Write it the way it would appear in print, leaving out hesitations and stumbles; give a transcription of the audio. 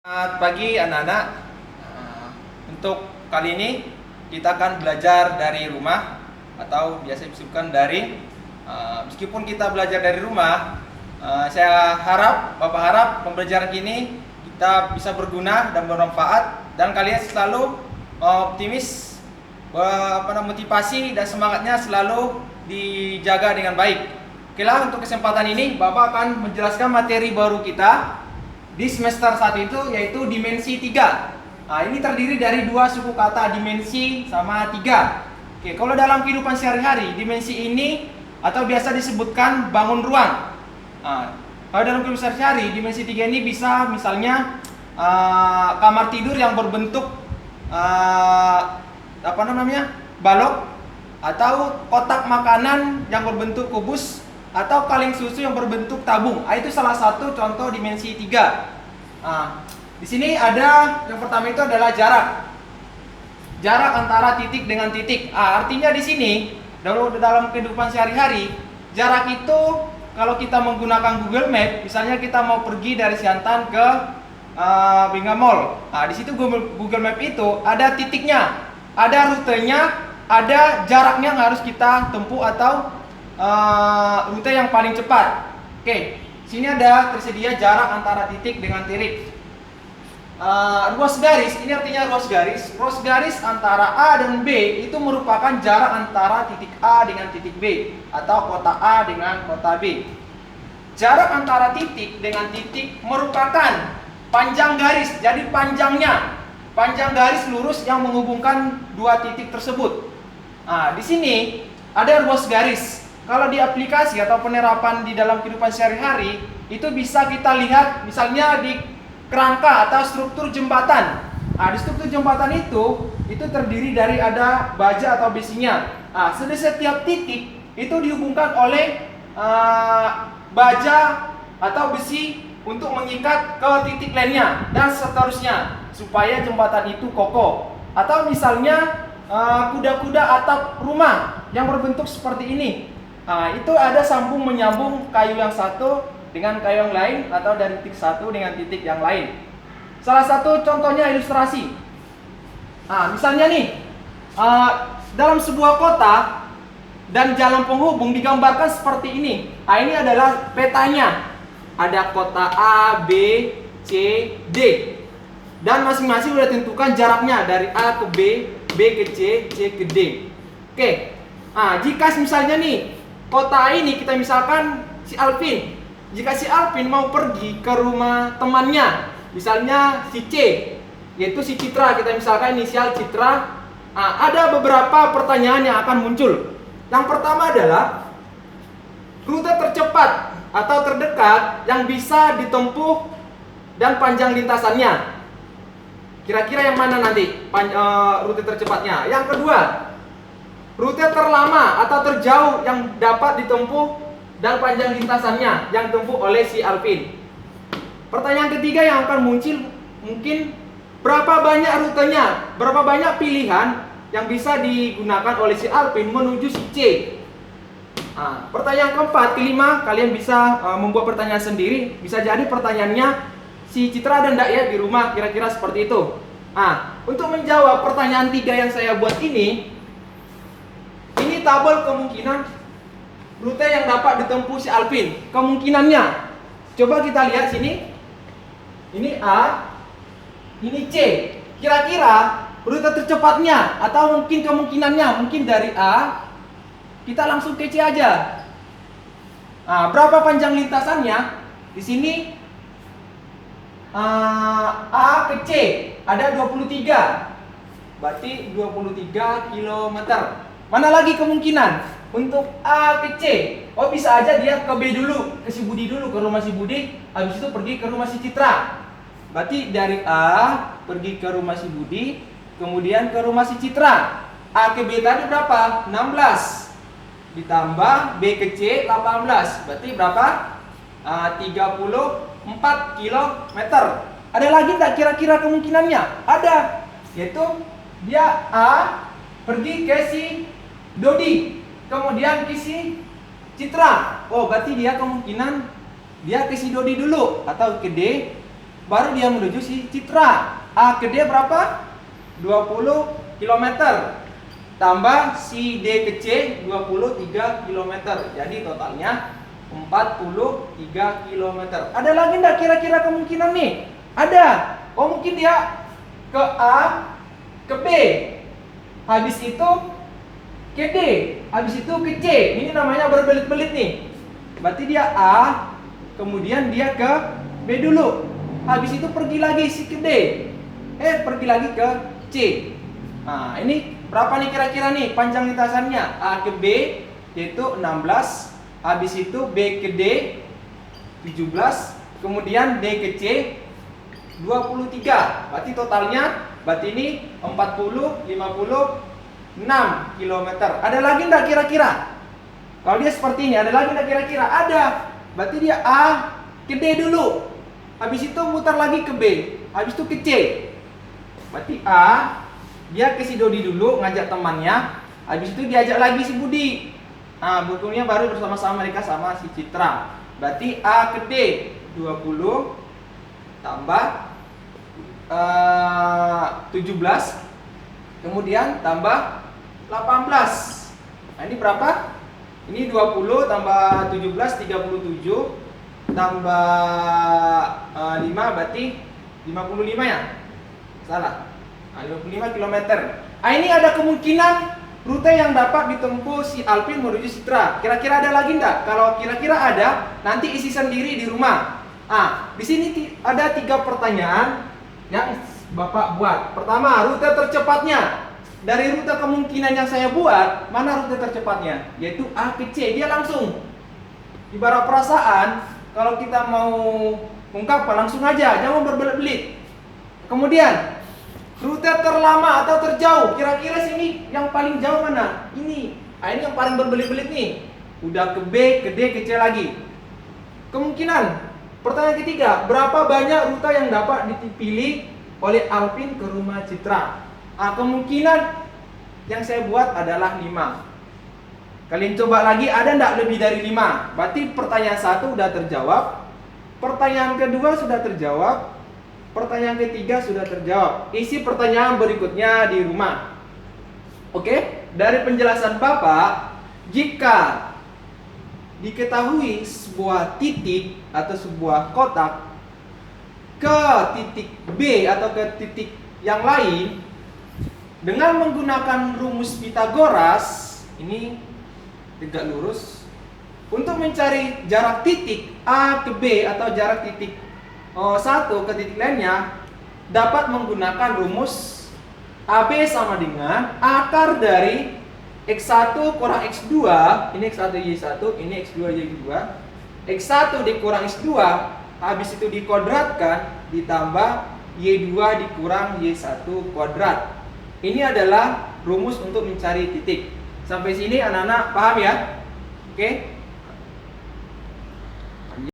Selamat pagi anak-anak. Untuk kali ini kita akan belajar dari rumah atau biasa disebutkan daring. Meskipun kita belajar dari rumah, saya harap, Bapak harap pembelajaran ini kita bisa berguna dan bermanfaat dan kalian selalu optimis, motivasi dan semangatnya selalu dijaga dengan baik. Oke lah, untuk kesempatan ini Bapak akan menjelaskan materi baru kita di semester 1 itu, yaitu dimensi 3. Nah, ini terdiri dari dua suku kata, dimensi sama 3. Oke, kalau dalam kehidupan sehari-hari, dimensi ini atau biasa disebutkan bangun ruang. Nah, kalau dalam kehidupan sehari-hari, dimensi 3 ini bisa misalnya kamar tidur yang berbentuk balok, atau kotak makanan yang berbentuk kubus, atau kaleng susu yang berbentuk tabung. Itu salah satu contoh dimensi 3. Di sini ada yang pertama itu adalah jarak. Jarak antara titik dengan titik. Artinya di sini dalam kehidupan sehari-hari, jarak itu kalau kita menggunakan Google Map, misalnya kita mau pergi dari Siantan ke Benga Mall. Di situ Google Map itu ada titiknya, ada rutenya, ada jaraknya yang harus kita tempuh atau rute yang paling cepat. Oke, sini ada tersedia jarak antara titik dengan titik. Ruas garis, ini artinya ruas garis. Ruas garis antara A dan B itu merupakan jarak antara titik A dengan titik B, atau kota A dengan kota B. Jarak antara titik dengan titik merupakan panjang garis. Jadi panjang garis lurus yang menghubungkan dua titik tersebut. Di sini ada ruas garis. Kalau di aplikasi atau penerapan di dalam kehidupan sehari-hari, itu bisa kita lihat misalnya di kerangka atau struktur jembatan. Di struktur jembatan itu terdiri dari ada baja atau besinya. Setiap titik itu dihubungkan oleh baja atau besi untuk mengikat ke titik lainnya dan seterusnya supaya jembatan itu kokoh. Atau misalnya kuda-kuda atap rumah yang berbentuk seperti ini. Itu ada sambung menyambung kayu yang satu dengan kayu yang lain, atau dari titik satu dengan titik yang lain. Salah satu contohnya ilustrasi. Misalnya nih, dalam sebuah kota dan jalan penghubung digambarkan seperti ini. Ini adalah petanya. Ada kota A, B, C, D. Dan masing-masing sudah tentukan jaraknya dari A ke B, B ke C, C ke D. Oke. Jika misalnya nih kota ini kita misalkan si Alvin. Jika si Alvin mau pergi ke rumah temannya, misalnya si C, yaitu si Citra, kita misalkan inisial Citra. Ada beberapa pertanyaan yang akan muncul. Yang pertama adalah rute tercepat atau terdekat yang bisa ditempuh dan panjang lintasannya. Kira-kira yang mana nanti rute tercepatnya? Yang kedua, rute terlama atau terjauh yang dapat ditempuh dan panjang lintasannya yang ditempuh oleh si Alvin. Pertanyaan ketiga yang akan muncul mungkin berapa banyak rutenya, berapa banyak pilihan yang bisa digunakan oleh si Alvin menuju si C. Pertanyaan keempat, kelima, kalian bisa membuat pertanyaan sendiri. Bisa jadi pertanyaannya si Citra ada ndak ya di rumah, kira-kira seperti itu. Untuk menjawab pertanyaan 3 yang saya buat ini tabel kemungkinan rute yang dapat ditempuh si Alvin. Kemungkinannya, coba kita lihat sini. Ini A, ini C. Kira-kira rute tercepatnya atau mungkin kemungkinannya, mungkin dari A kita langsung ke C aja. Berapa panjang lintasannya? Di sini A ke C ada 23. Berarti 23 km. Mana lagi kemungkinan untuk A ke C? Bisa aja dia ke B dulu, ke si Budi dulu, ke rumah si Budi, habis itu pergi ke rumah si Citra. Berarti dari A pergi ke rumah si Budi, kemudian ke rumah si Citra. A ke B tadi berapa? 16. Ditambah B ke C 18. Berarti berapa? 34 km. Ada lagi enggak kira-kira kemungkinannya? Ada. Yaitu dia A pergi ke si Dodi, kemudian ke si Citra. Berarti dia kemungkinan dia ke si Dodi dulu atau ke D, baru dia menuju si Citra. A ke D berapa? 20 km. Tambah si D ke C 23 km. Jadi totalnya 43 km. Ada lagi enggak kira-kira kemungkinan nih? Ada. Oh, mungkin dia ke A, ke B. Habis itu ke D, habis itu ke C. Ini namanya berbelit-belit nih. Berarti dia A, kemudian dia ke B dulu. Habis itu pergi lagi si ke D. Pergi lagi ke C. Nah, ini berapa nih kira-kira nih panjang lintasannya? A ke B yaitu 16, habis itu B ke D 17, kemudian D ke C 23. Berarti totalnya ini 40, 56 km. Ada lagi enggak kira-kira? Kalau dia seperti ini, ada lagi enggak kira-kira? Ada. Berarti dia A ke D dulu. Habis itu mutar lagi ke B, habis itu ke C. Berarti A dia ke si Dodi dulu ngajak temannya, habis itu diajak lagi si Budi. Nah, bukunya baru bersama-sama mereka sama si Citra. Berarti A ke D 20 tambah 17, kemudian tambah 18. Nah, ini berapa? Ini 20 tambah 17 37 tambah 5 berarti 55 ya? Salah. 55 km. Ini ada kemungkinan rute yang dapat ditempuh si Alvin menuju Citra. Kira-kira ada lagi enggak? Kalau kira-kira ada, nanti isi sendiri di rumah. Di sini ada 3 pertanyaan yang Bapak buat. Pertama, rute tercepatnya. Dari rute kemungkinan yang saya buat, mana rute tercepatnya? Yaitu A ke C. Dia langsung. Ibarat perasaan, kalau kita mau ungkapkan langsung aja, jangan berbelit-belit. Kemudian rute terlama atau terjauh, kira-kira sini yang paling jauh mana? Ini. Ini yang paling berbelit-belit nih. Udah ke B, ke D, ke C lagi. Kemungkinan. Pertanyaan ketiga, berapa banyak rute yang dapat dipilih oleh Alvin ke rumah Citra? Kemungkinan yang saya buat adalah 5. Kalian coba lagi, ada enggak lebih dari 5? Berarti pertanyaan 1 udah terjawab. Pertanyaan kedua sudah terjawab. Pertanyaan ketiga sudah terjawab. Isi pertanyaan berikutnya di rumah. Oke? Dari penjelasan Bapak, jika diketahui sebuah titik atau sebuah kotak ke titik B atau ke titik yang lain dengan menggunakan rumus Pythagoras, ini tegak lurus, untuk mencari jarak titik A ke B atau jarak titik 1 ke titik lainnya, dapat menggunakan rumus AB sama dengan akar dari X1 kurang X2. Ini X1 Y1, ini X2 Y2. X1 dikurang X2, habis itu dikodratkan, ditambah Y2 dikurang Y1 kuadrat. Ini adalah rumus untuk mencari titik. Sampai sini anak-anak paham ya? Oke.